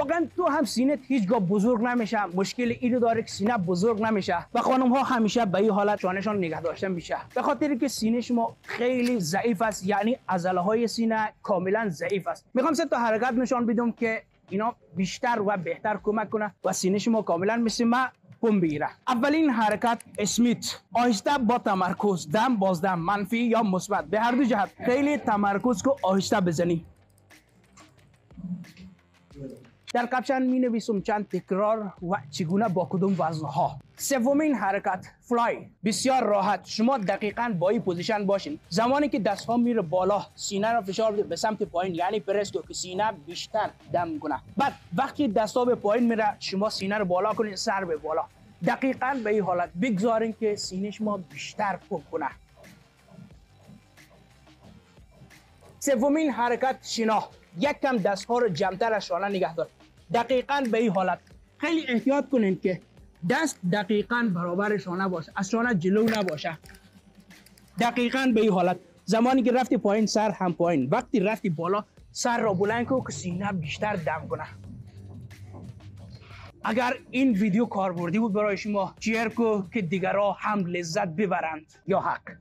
واقعا تو هم سینه هیچگاه بزرگ نمیشه. مشکل اینو داره که سینه بزرگ نمیشه و خانم ها همیشه به این حالت شانهشان نگه داشته میشه، به خاطر که سینه شما خیلی ضعیف است، یعنی عضله های سینه کاملا ضعیف است. میخوام سه تا حرکت نشان بدم که اینا بیشتر و بهتر کمک کنه و سینه شما کاملا مثل ما پم بگیره. اولین حرکت اسمیت، آهسته با تمرکز، دم بازدم، منفی یا مثبت، به هر دو جهت خیلی تمرکز کو آهسته بزنی. در کپشن می نویسم چند تکرار و چگونه با کدوم وزنها. سومین حرکت فلای، بسیار راحت. شما دقیقاً با این پوزیشن باشین. زمانی که دست ها میره بالا، سینه را فشار بده به سمت پایین، یعنی پرس کن که سینه بیشتر دم کنه. بعد وقتی دست ها به پایین میره، شما سینه رو بالا کنین، سر به بالا. دقیقاً به این حالت بگذارین که سینه شما بیشتر پمپ کنه. سومین حرکت شنا، یک کم دست ها رو جمع‌تر از شانه نگه دار. دقیقاً به این حالت. خیلی احتیاط کنین که دست دقیقاً برابر شانه باشه، از شانه جلو نباشه. دقیقاً به این حالت. زمانی که رفتی پایین سر هم پایین، وقتی رفتی بالا سر را بلند کن که سینه بیشتر دم کنه. اگر این ویدیو کاربردی بود برای شما، شیر کو که دیگرها هم لذت ببرند. یا حق.